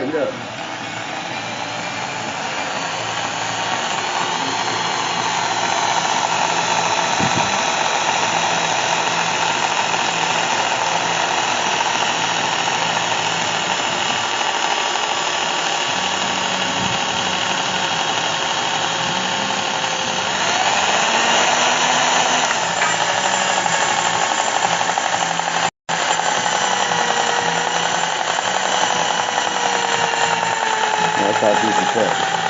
tightened up. That's how deep you cut.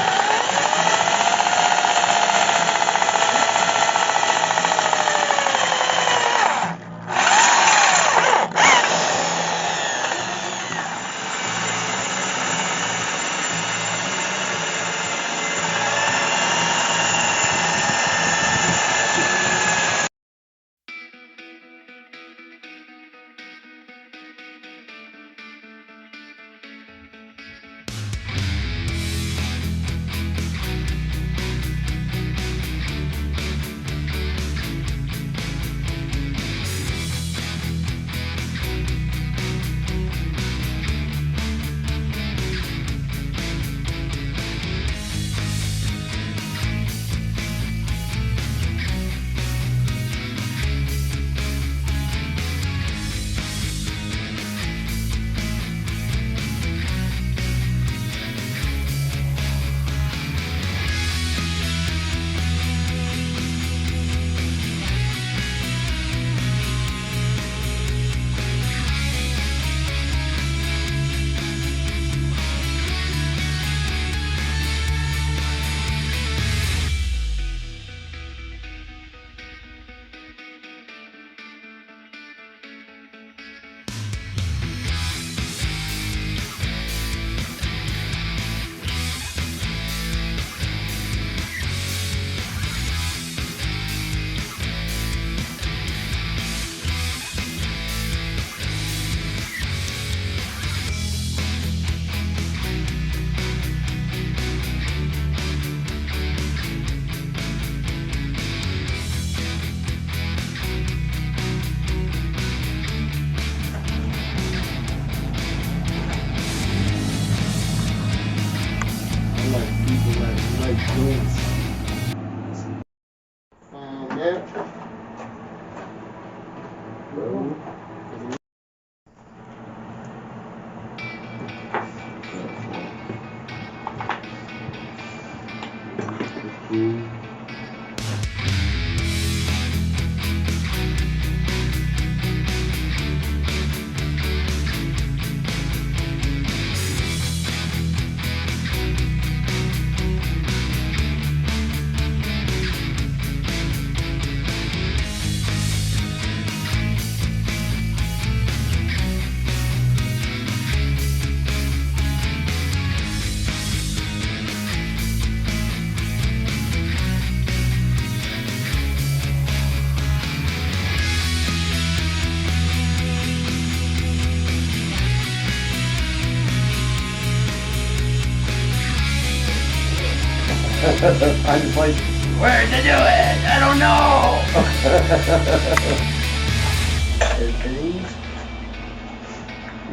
Find the place. Where'd they do it? I don't know.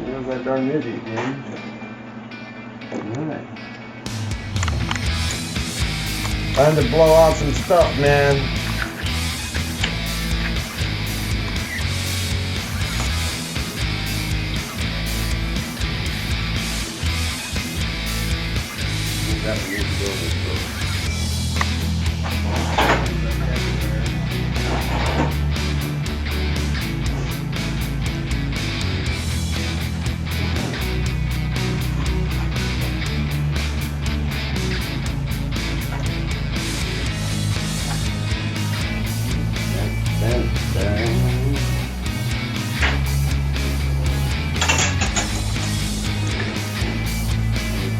Where's that darn music, man? Alright. Time to blow out some stuff, man. That weird building,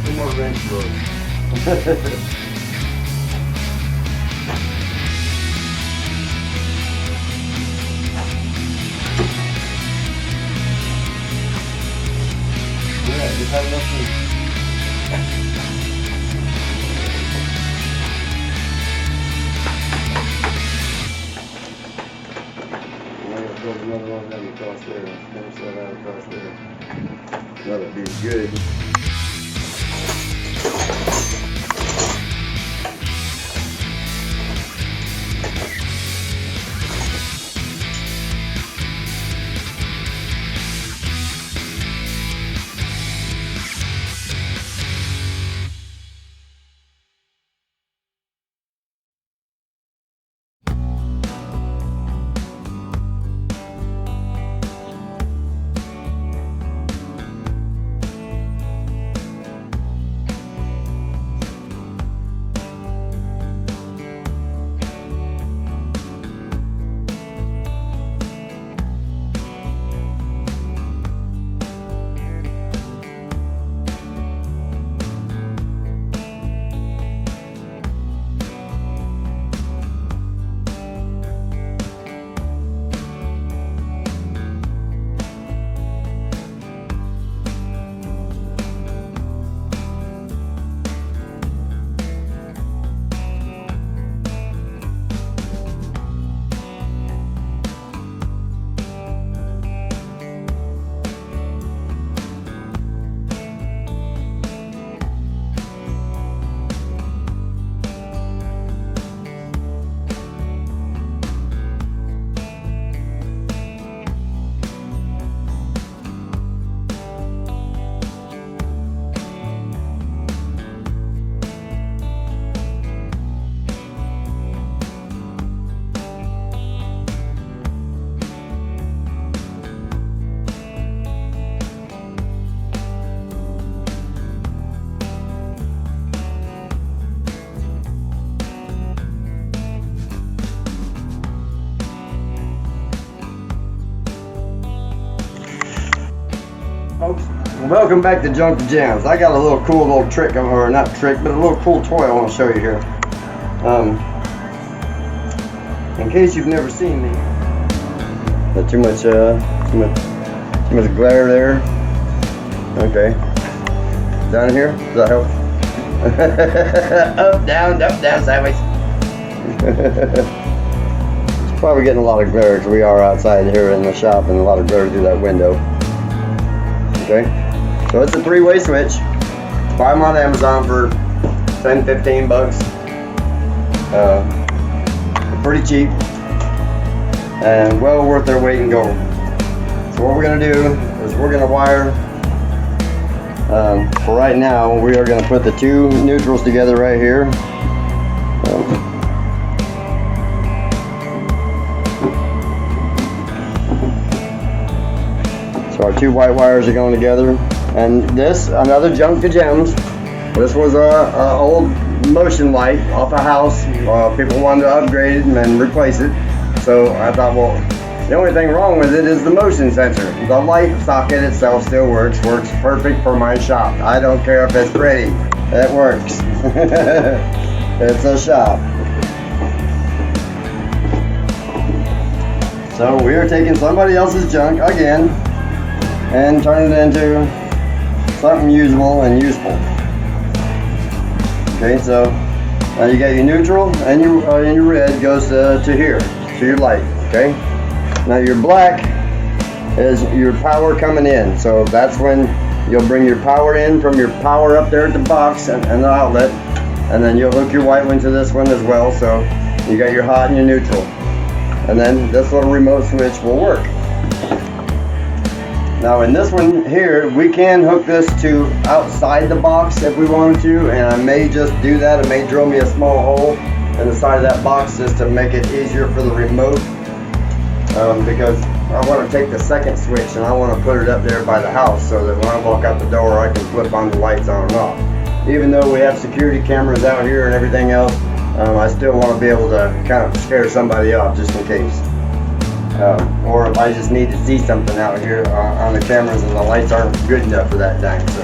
Two more wrench roads. Yeah, just have enough to... Build another one down across there. Finish that out across there. That'll be good. Welcome back to Junk to Jams. I got a little cool little trick, or not trick, but a little cool toy I want to show you here. In case you've never seen me. Not too much glare there. Okay. Down here? Does that help? Up, down, sideways. It's probably getting a lot of glare because we are outside here in the shop and a lot of glare through that window. Okay. So it's a 3-way switch. Buy them on Amazon for 10-15 bucks. Pretty cheap and well worth their weight in gold. So what we're going to do is we're going to wire, for right now, we are going to put the 2 neutrals together right here. So our 2 white wires are going together, and this, another Junk to Gems. This was a old motion light off a house. People wanted to upgrade it and replace it. So I thought, well, the only thing wrong with it is the motion sensor. The light socket itself still works perfect for my shop. I don't care if it's pretty, it works. It's a shop. So we are taking somebody else's junk again and turning it into something usable and useful. Okay, so now you got your neutral and your red goes to here, to your light. Okay, now your black is your power coming in, so that's when you'll bring your power in from your power up there at the box and the outlet, and then you'll hook your white one to this one as well. So you got your hot and your neutral, and then this little remote switch will work. Now in this one here, we can hook this to outside the box if we wanted to, and I may just do that. It may drill me a small hole in the side of that box just to make it easier for the remote, because I want to take the second switch and I want to put it up there by the house so that when I walk out the door I can flip on the lights on and off. Even though we have security cameras out here and everything else, I still want to be able to kind of scare somebody off just in case. Or if I just need to see something out here on the cameras and the lights aren't good enough for that time. So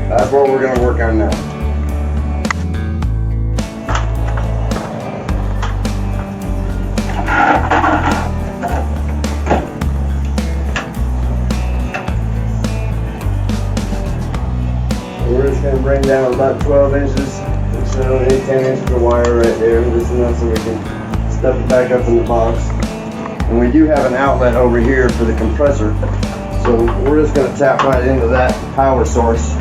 that's what we're going to work on now. We're just going to bring down about 12 inches, so 10 inches of wire right there, just enough so we can stuff it back up in the box. And we do have an outlet over here for the compressor, so we're just going to tap right into that power source.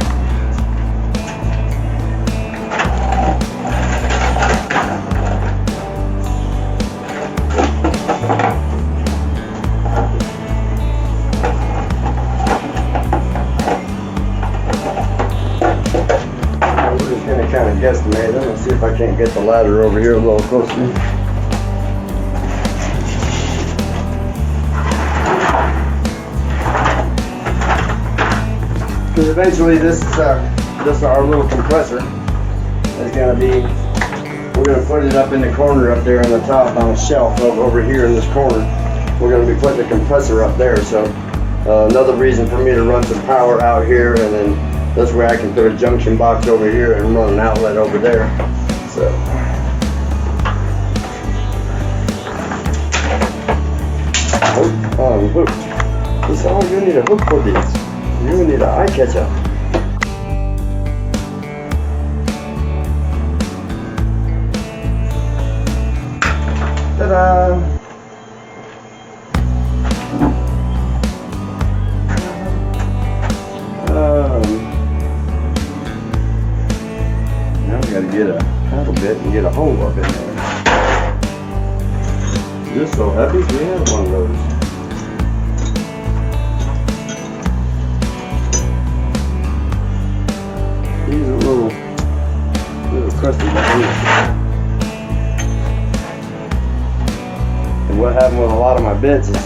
We're just going to kind of guesstimate them and see if I can't get the ladder over here a little closer. Because eventually this our little compressor is going to be, we're going to put it up in the corner up there on the top on a shelf over here in this corner. We're going to be putting the compressor up there, so another reason for me to run some power out here, and then this way I can put a junction box over here and run an outlet over there. So hook. This is all you need a hook for these. You need an eye catcher. Ta-da! Now we gotta get a paddle bit and get a hole up in there. Just so happy we have one of those. These are little crusty down here. And what happened with a lot of my bits is,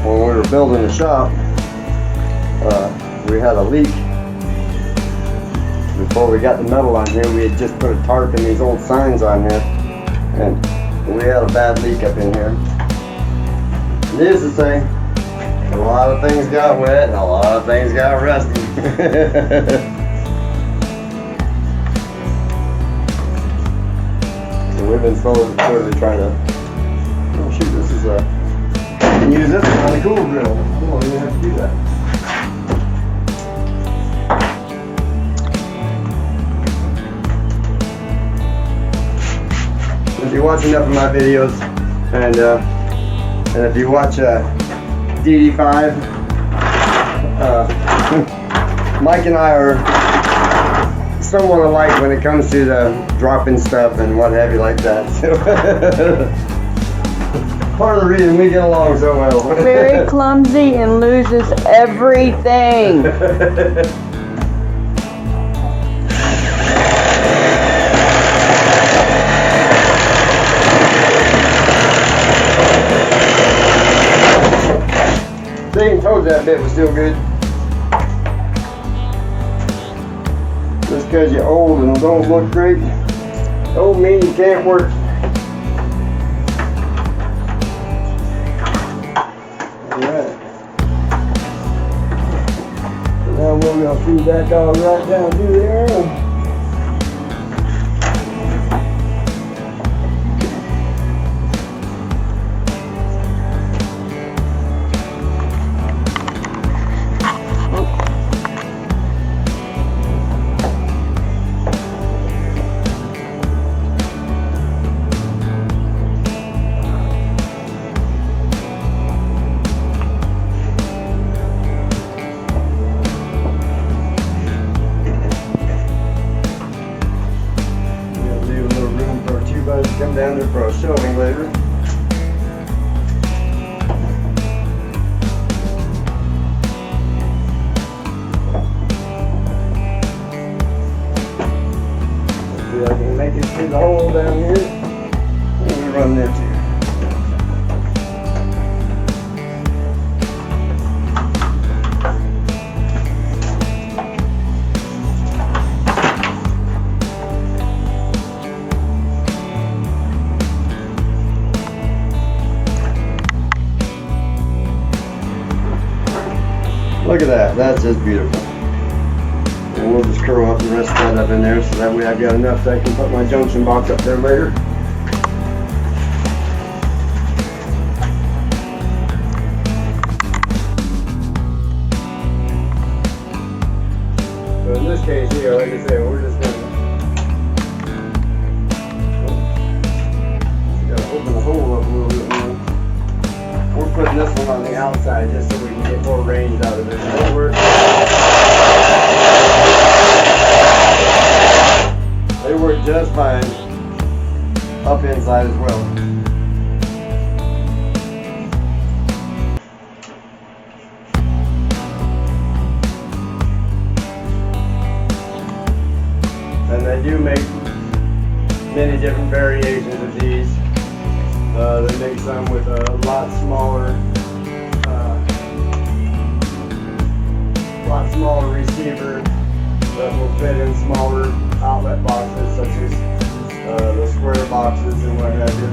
when we were building the shop, we had a leak. Before we got the metal on here, we had just put a tarp and these old signs on here, and we had a bad leak up in here. Needless to say, A lot of things got wet and a lot of things got rusty. So we've been slowly trying to, oh shoot, this is a, you can use this on the cool grill. I don't even have to do that. If you watch enough of my videos, and if you watch DD5, Mike and I are somewhat alike when it comes to the dropping stuff and what have you like that. So part of the reason we get along so well. Very clumsy and loses everything. Staying towards that bit was still good. Just because you're old and don't look great, don't mean you can't work. Alright. So now we're going to feed that dog right down through there. Come down there for a shelving later. See if I can make it through the hole down here. I'm going to run there too. Look at that, that's just beautiful. And we'll just curl up the rest of that up in there so that way I've got enough that I can put my junction box up there later. So in this case here, like I said, we're just gonna open the hole up a little bit more. We're putting this one on the outside just so we can get more range out of it. They work just fine up inside as well. And they do make many different variations of these. They make some with a lot smaller receiver that will fit in smaller outlet boxes such as the square boxes and what have you.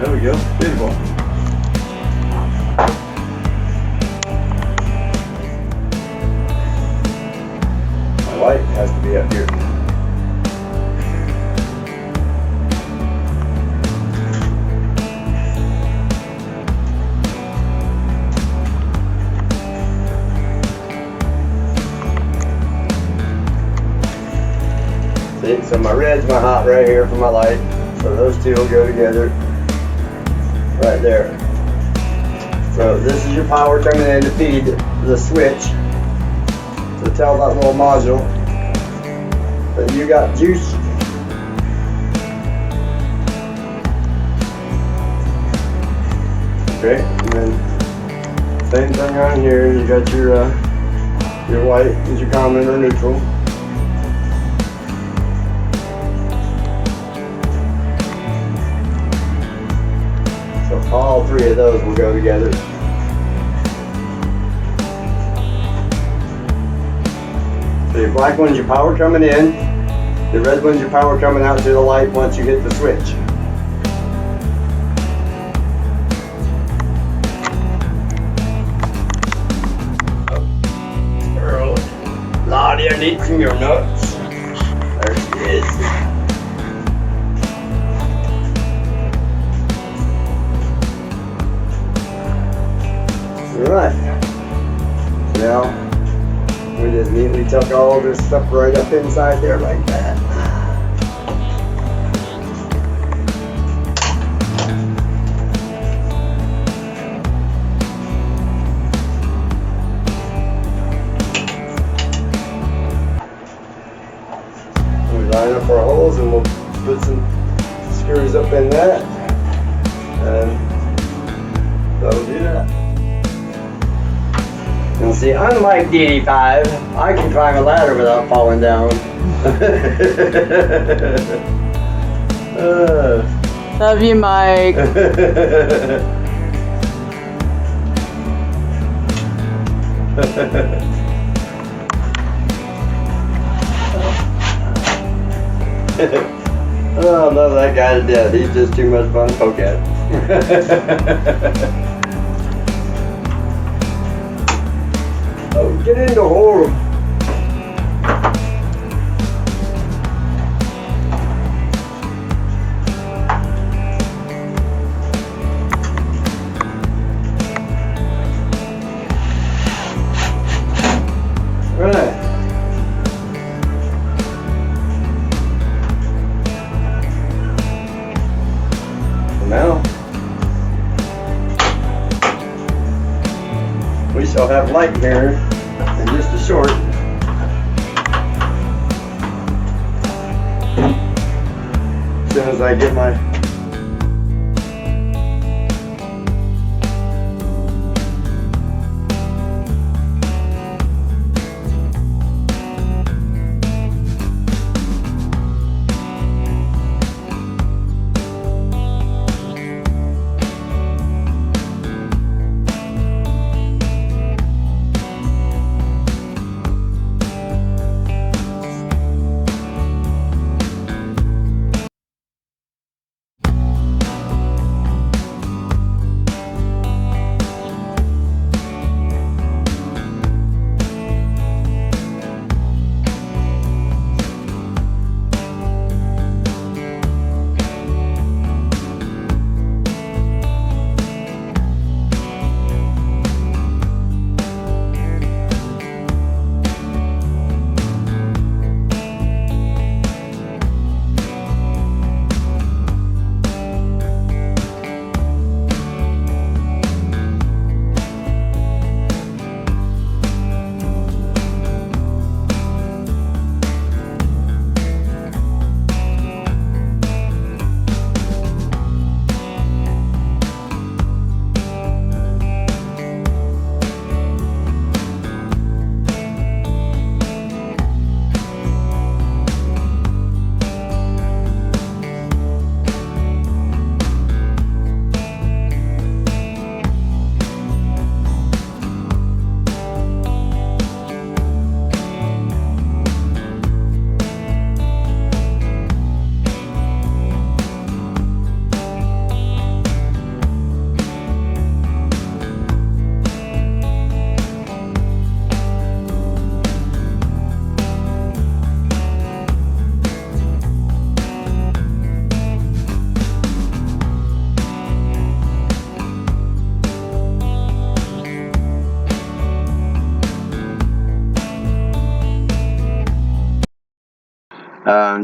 There we go, beautiful. My light has to be up here. See, so my red's my hot right here for my light. So those two will go together. Right there. So this is your power coming in to feed the switch to tell that little module that you got juice. Okay, and then same thing on here. You got your white is your common or neutral. All three of those will go together. So your black one's your power coming in. The red one's your power coming out to the light once you hit the switch. Girl, Lottie, I need some of your nuts. There she is. Alright. So now we just neatly tuck all this stuff right up inside there like that. We line up our holes and we'll put some screws up in that, and that'll do that. And see, unlike the 85, I can climb a ladder without falling down. Love you, Mike. Oh, I love that guy to death. He's just too much fun to poke at. Oh, get in the hole. Right. Now we shall have light here in just a short. As soon as I get my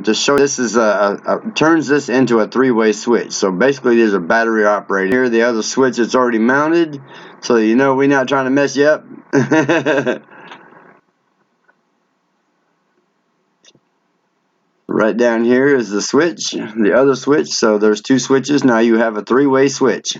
to show this is turns this into a three-way switch. So basically there's a battery operated here. The other switch is already mounted, so you know we're not trying to mess you up. Right down here is the switch, the other switch. So there's two switches. Now you have a three-way switch.